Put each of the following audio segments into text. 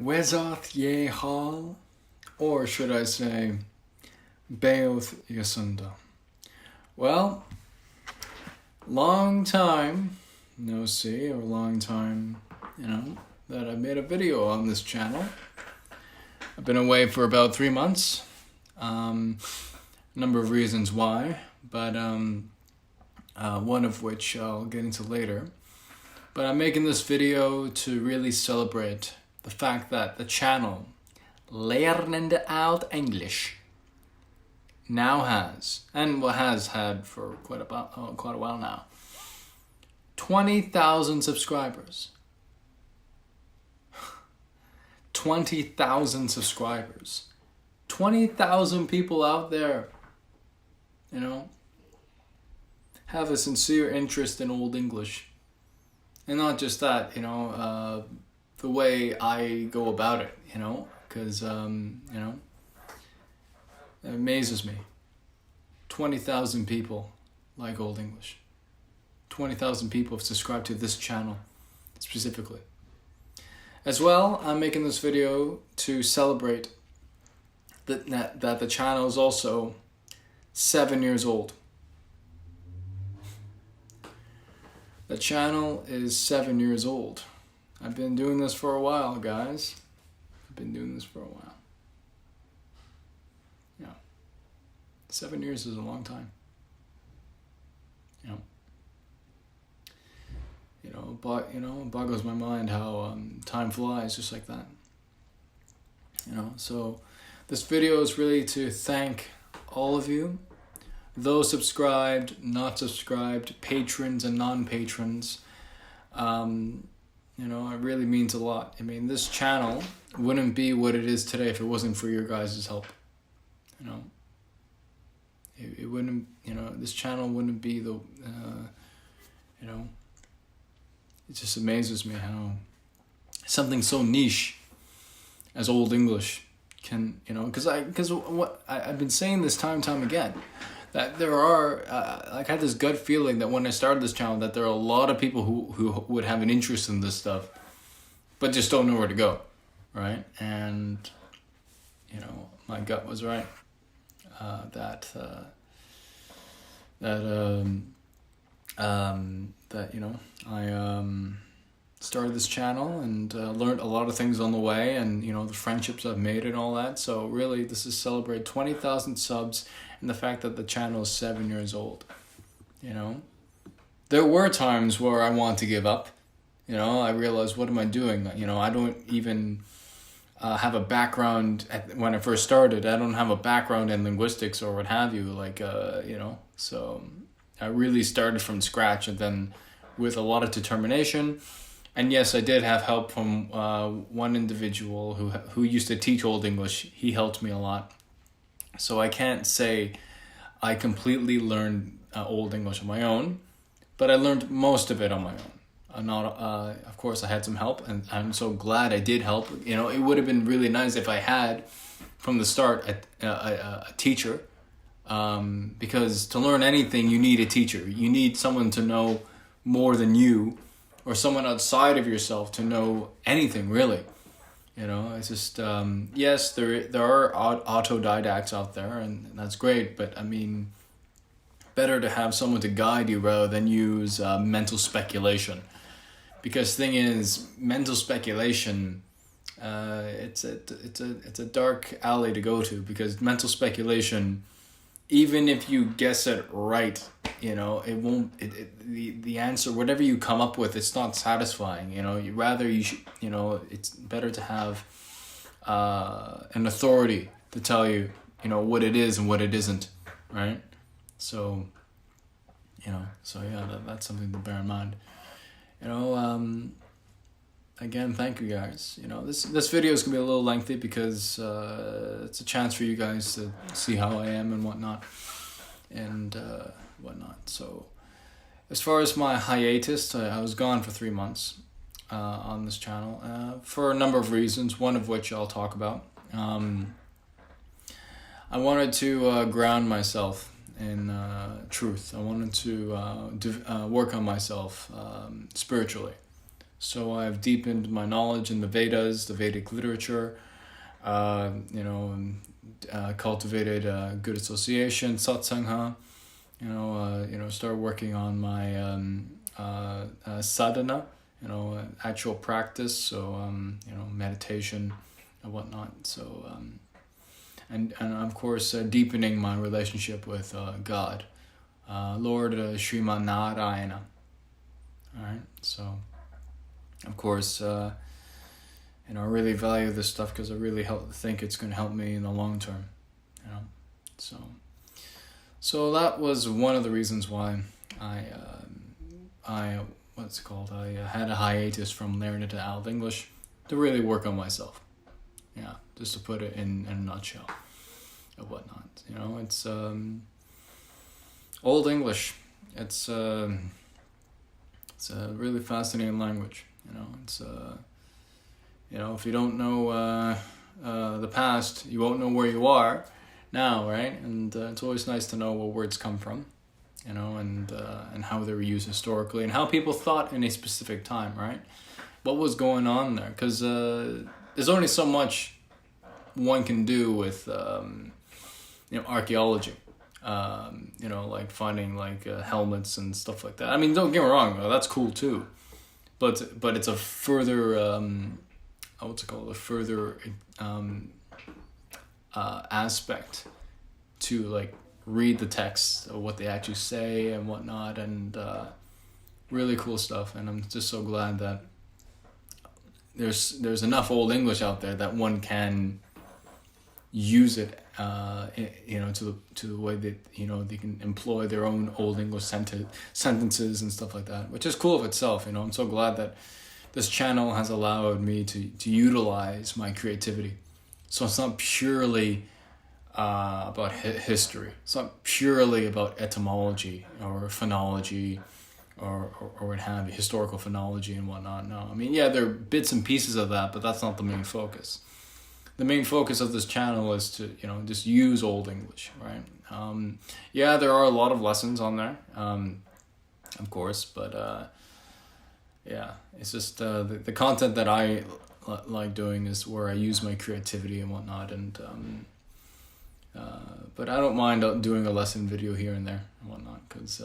Wezoth ye hall, or should I say, Beoth Yasunda. Well, long time no see, or long time, that I made a video on this channel. I've been away for about 3 months. Number of reasons why, but one of which I'll get into later. But I'm making this video to really celebrate the fact that the channel Lernende Eald English now has, and has had for quite a while now, 20,000 subscribers. 20,000 subscribers. 20,000 people out there, have a sincere interest in Old English. And not just that, the way I go about it, because, it amazes me. 20,000 people like Old English. 20,000 people have subscribed to this channel specifically. As well, I'm making this video to celebrate that the channel is also 7 years old. The channel is 7 years old. I've been doing this for a while, guys. I've been doing this for a while. 7 years is a long time. It boggles my mind how time flies just like that. So this video is really to thank all of you, those subscribed, not subscribed, patrons and non-patrons. It really means a lot. I mean, this channel wouldn't be what it is today if it wasn't for your guys' help. It wouldn't, this channel wouldn't be the, it just amazes me how something so niche as Old English can, because what I've been saying this time and time again, that there are, I had this gut feeling that when I started this channel that there are a lot of people who would have an interest in this stuff, but just don't know where to go, right? And, my gut was right. I started this channel and learned a lot of things on the way, and the friendships I've made and all that. So really, this is celebrate 20,000 subs and the fact that the channel is 7 years old. There were times where I want to give up. I realized, what am I doing? I don't even have a background when I first started. I don't have a background in linguistics or what have you. So I really started from scratch, and then with a lot of determination. And yes, I did have help from one individual who used to teach Old English. He helped me a lot. So I can't say I completely learned Old English on my own, but I learned most of it on my own. Of course, I had some help, and I'm so glad I did help. It would have been really nice if I had, from the start, a teacher. Because to learn anything, you need a teacher. You need someone to know more than you, or someone outside of yourself to know anything, really. It's just, yes, there are autodidacts out there, and that's great, but I mean, better to have someone to guide you rather than use mental speculation. Because thing is, mental speculation, it's a dark alley to go to, because mental speculation, even if you guess it right, it won't, the answer, whatever you come up with, it's not satisfying. It's better to have an authority to tell you, what it is and what it isn't, right? So, that's something to bear in mind. Again, thank you guys. This video is gonna be a little lengthy because it's a chance for you guys to see how I am and whatnot, So, as far as my hiatus, I was gone for 3 months on this channel for a number of reasons. One of which I'll talk about. I wanted to ground myself in truth. I wanted to work on myself spiritually. So I've deepened my knowledge in the Vedas, the Vedic literature, cultivated good association, satsanga, start working on my sadhana, actual practice, so, meditation and whatnot. So, and of course, deepening my relationship with God, Lord Sriman Narayana. All right, so, of course, I really value this stuff because I really think it's going to help me in the long term, So that was one of the reasons why I had a hiatus from learning to Eald English to really work on myself. Yeah, just to put it in a nutshell and whatnot. It's Old English. It's a really fascinating language. It's if you don't know the past, you won't know where you are now, right? And it's always nice to know where words come from, and how they were used historically and how people thought in a specific time, right? What was going on there? Because there's only so much one can do with archaeology. Like finding helmets and stuff like that. I mean, don't get me wrong, that's cool too, but it's a further aspect to read the text of what they actually say and whatnot, and really cool stuff. And I'm just so glad that there's enough Old English out there that one can use it to the way that they can employ their own Old English sentences and stuff like that, which is cool of itself. I'm so glad that this channel has allowed me to utilize my creativity. So it's not purely about history. It's not purely about etymology or phonology or what have you, historical phonology and whatnot. No, I mean, yeah, there are bits and pieces of that, but that's not the main focus. The main focus of this channel is to, just use Old English, right? There are a lot of lessons on there, of course, but it's just the content that I like doing is where I use my creativity and whatnot, and but I don't mind doing a lesson video here and there and whatnot, because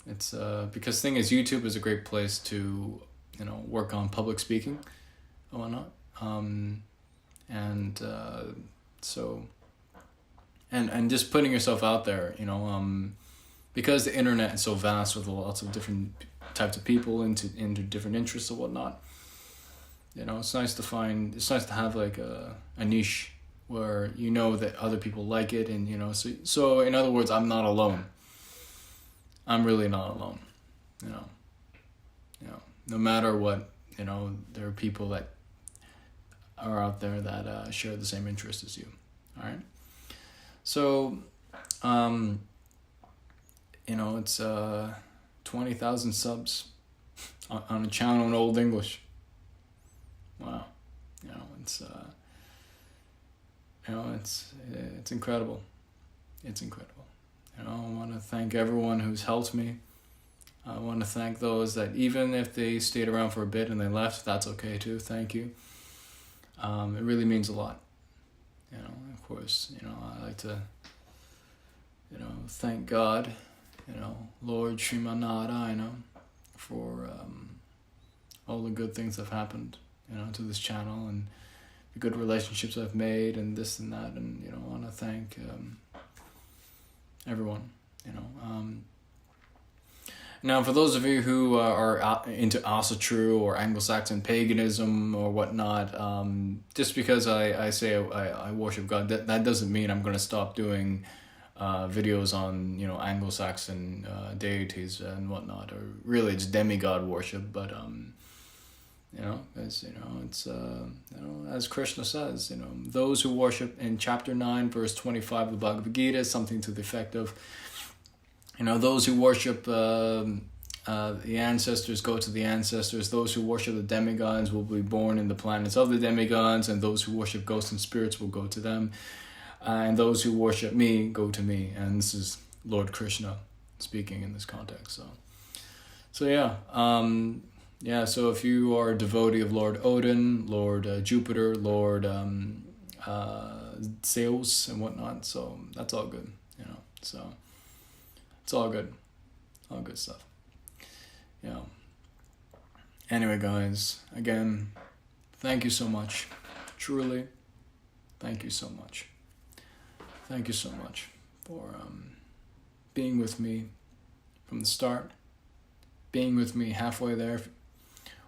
it's because thing is, YouTube is a great place to work on public speaking and whatnot. And just putting yourself out there, because the internet is so vast with lots of different types of people into different interests and whatnot. It's nice to have a niche where that other people like it, and so in other words, I'm not alone. I'm really not alone. No matter what, there are people that are out there that share the same interest as you. All right. So, it's 20,000 subs on a channel in Old English. Wow. It's incredible. It's incredible. I want to thank everyone who's helped me. I want to thank those that, even if they stayed around for a bit and they left, that's okay too. Thank you. It really means a lot. Of course, I like to, thank God, Lord Sriman Narayana, for all the good things that have happened, to this channel, and the good relationships I've made, and this and that, and, I want to thank everyone, Now, for those of you who are into Asatru or Anglo-Saxon paganism or whatnot, just because I say I worship God, that doesn't mean I'm going to stop doing videos on Anglo-Saxon deities and whatnot, or really it's demigod worship. But it's as Krishna says, those who worship in chapter 9, verse 25 of the Bhagavad Gita, something to the effect of, those who worship the ancestors go to the ancestors. Those who worship the demigods will be born in the planets of the demigods, and those who worship ghosts and spirits will go to them. And those who worship me go to me. And this is Lord Krishna speaking in this context. So yeah, yeah, so if you are a devotee of Lord Odin, Lord Jupiter, Lord Zeus and whatnot, so that's all good, you know. So it's all good stuff, you know. Anyway, guys, again, thank you so much. Truly, thank you so much. Thank you so much for being with me from the start, being with me halfway there,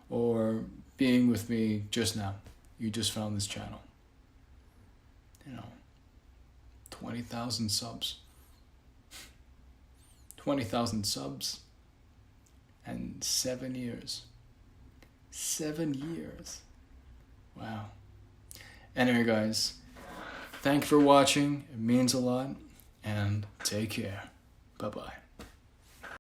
or being with me just now. You just found this channel. You know, 20,000 subs. 20,000 subs and 7 years. 7 years. Wow. Anyway, guys, thank you for watching. It means a lot. And take care. Bye-bye.